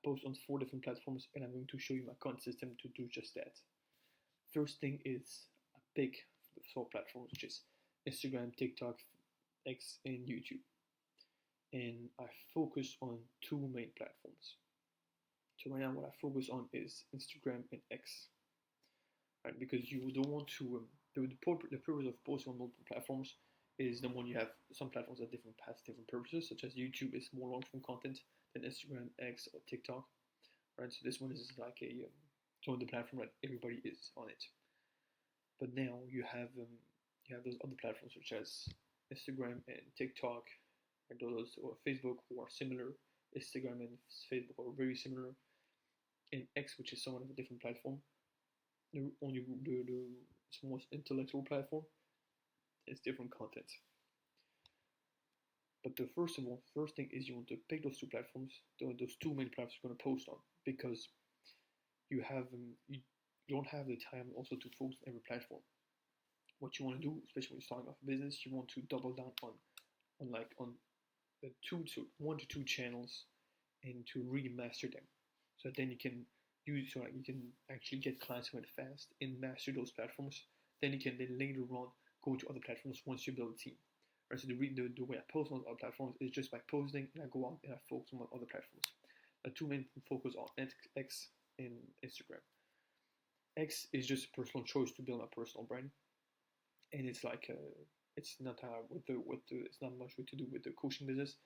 post on 4 different platforms, and I'm going to show you my content system to do just that. First thing is I pick the 4 platforms, which is Instagram, TikTok, X, and YouTube. And I focus on 2 main platforms. So right now what I focus on is Instagram and X. Right? Because you don't want to, the purpose of posting on multiple platforms is the one you have some platforms that different paths, different purposes, such as YouTube is more long form content than Instagram, X, or TikTok. Right? So this one is like a so the platform that everybody is on it. But now you have those other platforms such as Instagram and TikTok, and those or Facebook who are similar. Instagram and Facebook are very similar. And X, which is somewhat of a different platform, the most intellectual platform, is different content. But the first thing is you want to pick those 2 platforms, those 2 main platforms you're going to post on, because you don't have the time also to focus on every platform. What you want to do, especially when you're starting off a business, you want to double down on the 1 to 2 channels and to really master them. So then you can you can actually get clients who went fast and master those platforms. Then you can later on go to other platforms once you build a team. Right, so the way I post on other platforms is just by posting, and I go out and I focus on other platforms. The 2 main focus are X and Instagram. X is just a personal choice to build a personal brand, and it's like it's not it's not much to do with the coaching business.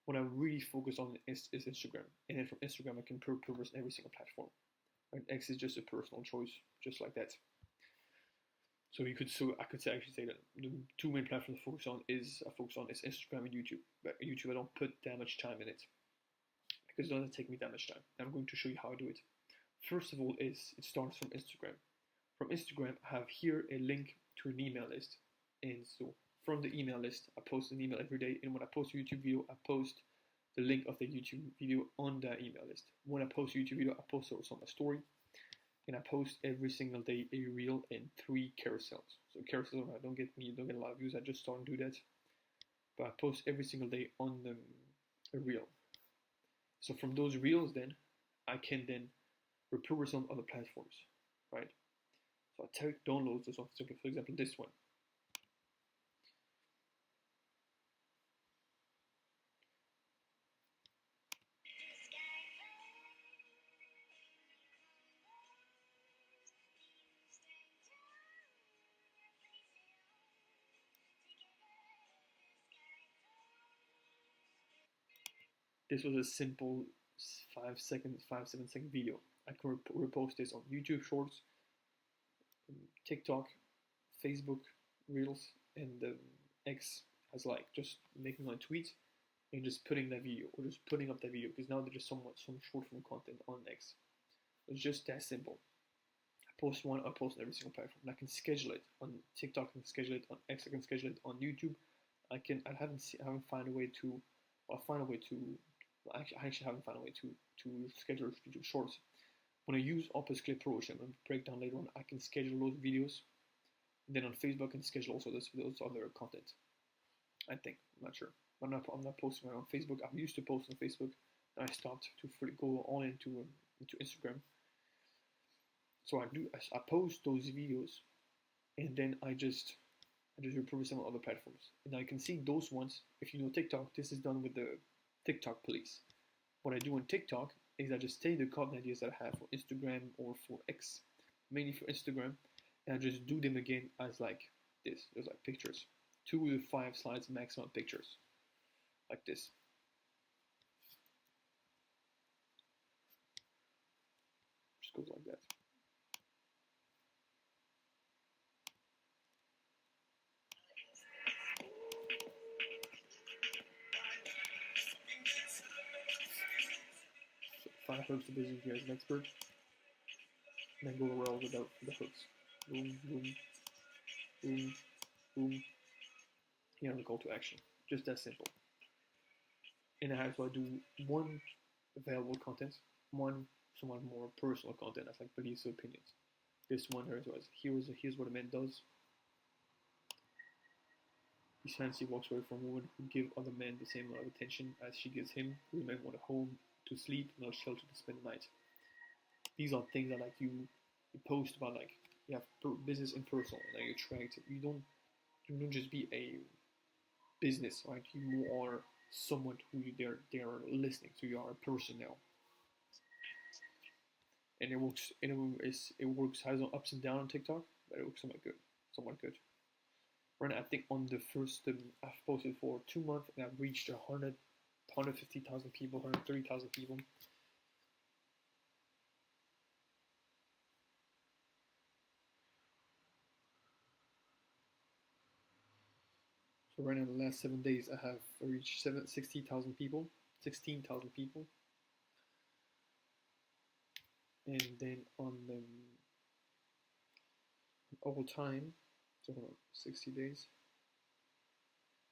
What I really focus on is Instagram, and then from Instagram I can purpose every single platform. Right? X is just a personal choice, just like that. So I could actually say that the 2 main platforms I focus on is Instagram and YouTube. But YouTube I don't put that much time in it because it doesn't take me that much time. I'm going to show you how I do it. First of all, it starts from Instagram. From Instagram, I have here a link to an email list, and so from the email list, I post an email every day. And when I post a YouTube video, I post the link of the YouTube video on that email list. When I post a YouTube video, I post it also on my story. And I post every single day a reel and 3 carousels. So carousels, I don't get a lot of views. I just started to do that, but I post every single day on a reel. So from those reels, then I can then repurpose on other platforms, right? So I take downloads this one. For example, this one. This was a simple 7 second video. I can repost this on YouTube Shorts, TikTok, Facebook Reels, and X as like just making my tweet and just putting that video or just putting up that video because now there's just some short form content on X. It's just that simple. I post one, I post on every single platform. And I can schedule it on TikTok, I can schedule it on X, I can schedule it on YouTube. I haven't found a way to. I actually haven't found a way to schedule YouTube Shorts. When I use Opus Clip Pro, which I'm going to break down later on, I can schedule those videos. And then on Facebook, I can schedule also those other content. I think, I'm not sure. I'm not posting on Facebook. I used to post on Facebook, and I stopped to go all into Instagram. So I post those videos, and then I just repurpose them on other platforms. And I can see those ones. If you know TikTok, this is done with the TikTok police. What I do on TikTok is I just take the content ideas that I have for Instagram or for X, mainly for Instagram, and I just do them again as like this. There's like pictures, 2 to 5 slides maximum pictures, like this. Just goes like that. So 5 hooks to business you as an expert, and then go around with the hooks. Boom, boom, boom, boom. Here on the call to action. Just that simple. And I have to do 1 available content, 1 somewhat more personal content, that's like beliefs or opinions. This one here was here's what a man does. He's fancy walks away from a woman who give other men the same amount of attention as she gives him. The men want a home, to sleep, no shelter to spend the night. These are things that like you post about, like you have business and personal, and you attract. You don't just be a business, right? You are someone who they're listening to. You are a person now, and it works. It works, has some ups and downs on TikTok, but it works somewhat good. Right now, I think on the first, I've posted for 2 months and I've reached 150,000 people, 130,000 people. So right now, in the last 7 days, I have reached 60,000 people, 16,000 people. And then on the all time, so hold on, 60 days.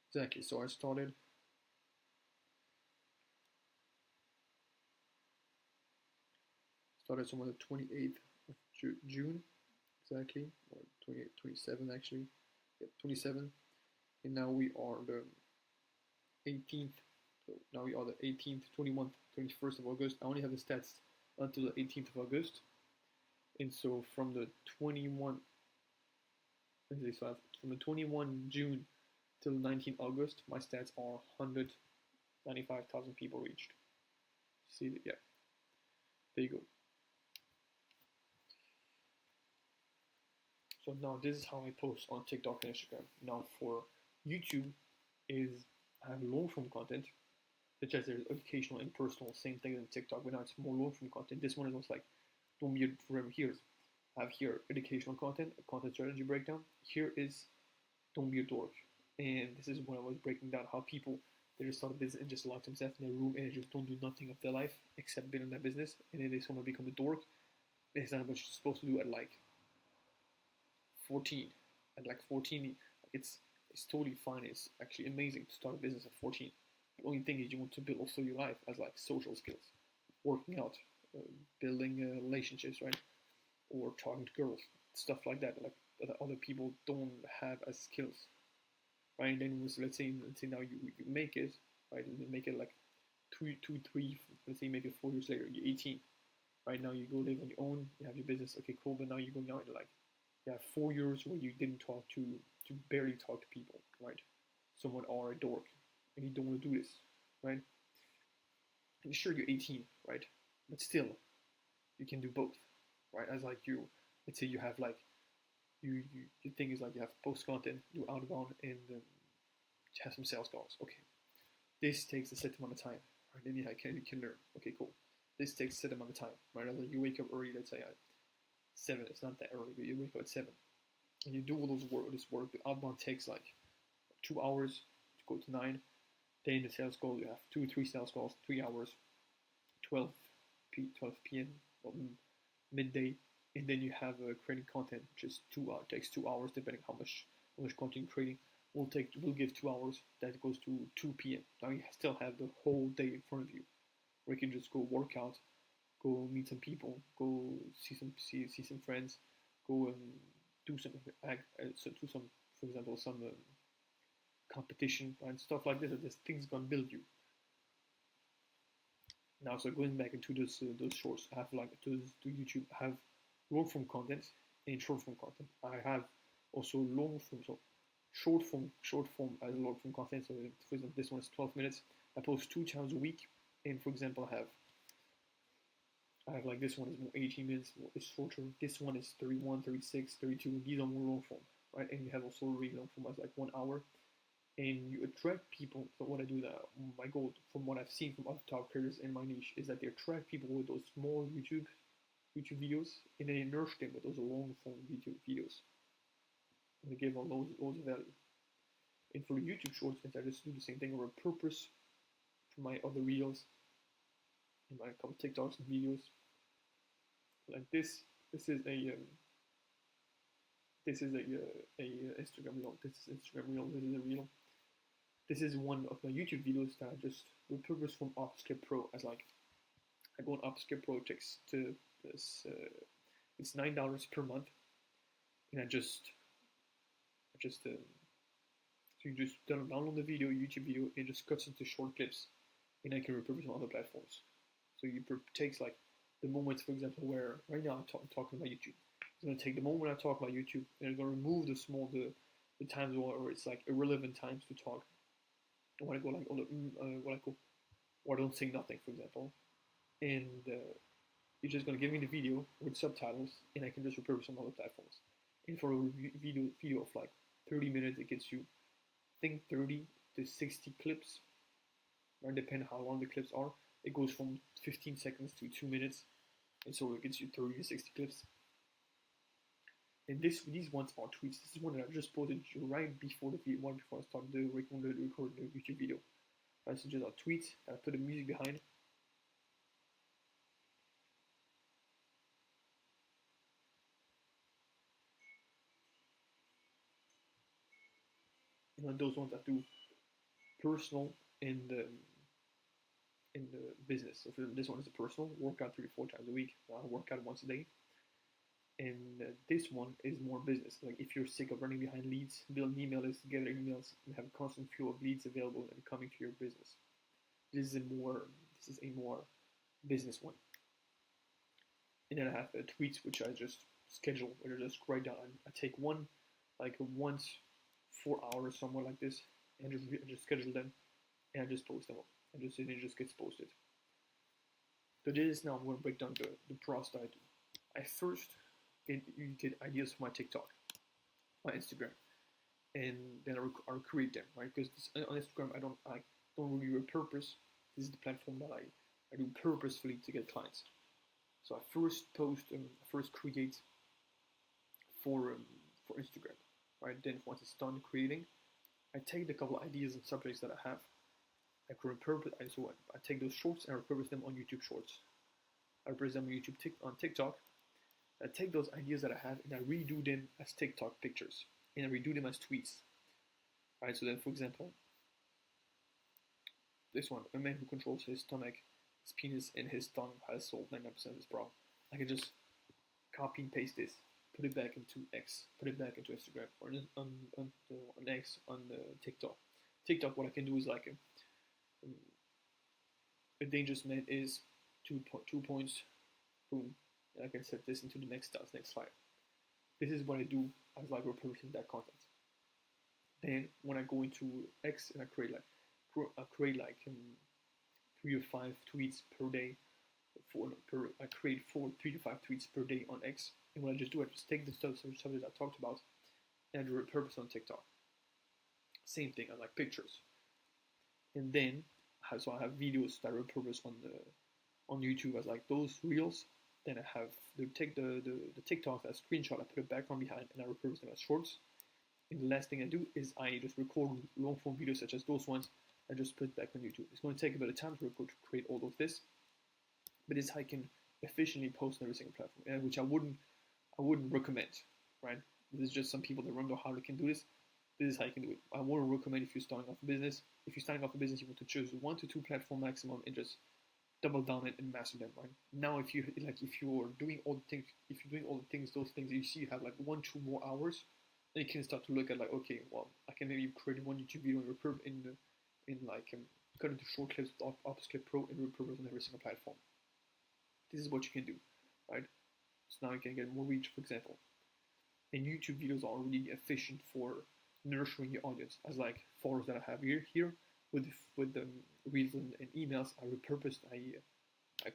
Exactly, so I started somewhere the 28th of June, exactly, or 28, 27 actually, yeah, 27, and now we are the 18th, so now we are the 18th, 21st, 21st of August. I only have the stats until the 18th of August, and so from the 21, so from the 21 June till 19 August, my stats are 195,000 people reached. See, yeah, there you go. So now this is how I post on TikTok and Instagram. Now for YouTube is I have long form content, such as there's educational and personal, same thing in TikTok, but now it's more long form content. This one is also like don't be forever here. I have here educational content, a content strategy breakdown. Here is don't be a dork. And this is when I was breaking down how people they just start a business and just lock themselves in their room and just don't do nothing of their life except building their business, and then they just want to become a dork. It's not what you're supposed to do at like 14. At like 14, it's totally fine. It's actually amazing to start a business at 14. The only thing is you want to build also your life as like social skills, working out, building relationships, right, or talking to girls, stuff like that, like that other people don't have as skills, right? And then let's say now you make it, right, and then make it like two, three, let's say you make it 4 years later, you're 18, right? Now you go live on your own, you have your business, okay, cool, but now you're going out and like you have 4 years where you didn't talk to barely talk to people, right? Someone are a dork, and you don't want to do this, right? And sure, you're 18, right? But still, you can do both, right? As like you, let's say you have like you the thing is like you have post content, do outbound, and have some sales calls. Okay, this takes a set amount of time, right? Then you can learn. Okay, cool. This takes a set amount of time, right? Like you wake up early, let's say at 7. It's not that early, but you wake up at 7, and you do all this work. The outbound takes like 2 hours to go to 9. Then the sales call, you have 3 sales calls, 3 hours, 12 p.m. or midday, and then you have creating content, which is 2 hours. Takes 2 hours depending how much content you're creating. Will give 2 hours. That goes to 2 p.m. Now you still have the whole day in front of you, where you can just go work out, go meet some people, go see some friends, go do some for example some competition and stuff like this. This thing's gonna build you. Now, so going back into those shorts, I have like to YouTube. I have long form content and short form content. I have also long form, so short form as long form content. So for example, this one is 12 minutes. I post 2 times a week, and for example, I have like this one is more 18 minutes, it's shorter. This one is 31, 36, 32. These are more long form, right? And you have also really long form as like 1 hour. And you attract people. So what I do now, my goal from what I've seen from other top creators in my niche is that they attract people with those small YouTube videos, and then they nourish them with those long form YouTube videos. And they give them loads of value. And for the YouTube shorts, I just do the same thing or a purpose for my other reels and my couple TikToks and videos. Like this is a Instagram reel. This is Instagram reel. This is a reel. This is one of my YouTube videos that I just repurposed from Upskip Pro as like I go on Upskip Pro. It takes to this it's $9 per month, and so you just download the video, YouTube video, and it just cuts into short clips, and I can repurpose on other platforms. So you takes like the moments, for example, where right now I'm talking about YouTube. It's going to take the moment I talk about YouTube, and it's going to remove the times where it's like irrelevant times to talk. I want to go like on the what I go, or I don't say nothing, for example, and you're just going to give me the video with subtitles, and I can just repurpose on other platforms. And for a video of like 30 minutes, it gets you, I think, 30 to 60 clips, right? Depending how long the clips are. It goes from 15 seconds to 2 minutes, and so it gets you 30 to 60 clips. And these ones are tweets. This is one that I just posted right before the video, one before I started recording the YouTube video. Right, so just a tweet, I put the music behind. And those ones that do personal in the business. So for this one is a personal workout 3 to 4 times a week. I work out once a day. And this one is more business. Like if you're sick of running behind leads, build an email list, gather emails, and have a constant flow of leads available and coming to your business. This is a more business one. And then I have tweets which I just schedule, or just write down. I take one, like once 4 hours, somewhere like this, and just schedule them, and I just post them up, and it just gets posted. So this is now I'm going to break down the process that I do. I first get ideas from my TikTok, my Instagram, and then I'll create them, right? Because on Instagram I don't really repurpose. This is the platform that I do purposefully to get clients. So I first post, first create for Instagram, right? Then once it's done creating, I take the couple ideas and subjects that I have. I take those shorts and I repurpose them on YouTube Shorts. I repurpose them on TikTok. I take those ideas that I have and I redo them as TikTok pictures, and I redo them as tweets. Right? So then, for example, this one: a man who controls his stomach, his penis, and his tongue has solved 99% of his problem. I can just copy and paste this, put it back into X, put it back into Instagram, or on X, on TikTok. TikTok, what I can do is like a dangerous man is 2 points, boom, and I can set this into the next slide. This is what I do as like repurposing that content. Then when I go into X and I create like 3 to 5 tweets per day. I create 3 to 5 tweets per day on X, and what I just do, I just take the subject I talked about and repurpose on TikTok. Same thing, I like pictures, and then I have videos that I repurpose on YouTube as like those reels. Then I have the TikTok as screenshot, I put it back on behind, and I repurpose them as shorts. And the last thing I do is I just record long form videos such as those ones. I just put it back on YouTube. It's going to take a bit of time to create all of this, but it's how I can efficiently post on every single platform, and which I wouldn't recommend, right? There's just some people that don't know how they can do this. This is how you can do it. I wouldn't recommend if you're starting off a business. If you're starting off a business, you want to choose 1 to 2 platform maximum and just double down it and master them, right? Now, if you're doing all the things, those things you see, you have like 1-2 more hours, then you can start to look at like, okay, well, I can maybe create one YouTube video and cut into short clips with Office Clip Pro and repurpose on every single platform. This is what you can do, right? So now you can get more reach, for example. And YouTube videos are really efficient for nurturing your audience. As like followers that I have here with the reels and emails, I repurposed, I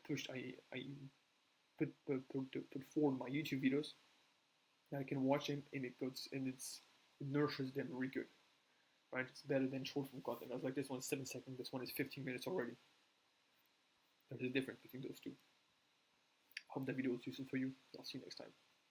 put forward my YouTube videos. And I can watch them, and it nurtures them really good, right? It's better than short form content. I was like, this one's 7 seconds, this one is 15 minutes already. There's a difference between those two. I hope that video was useful for you. I'll see you next time.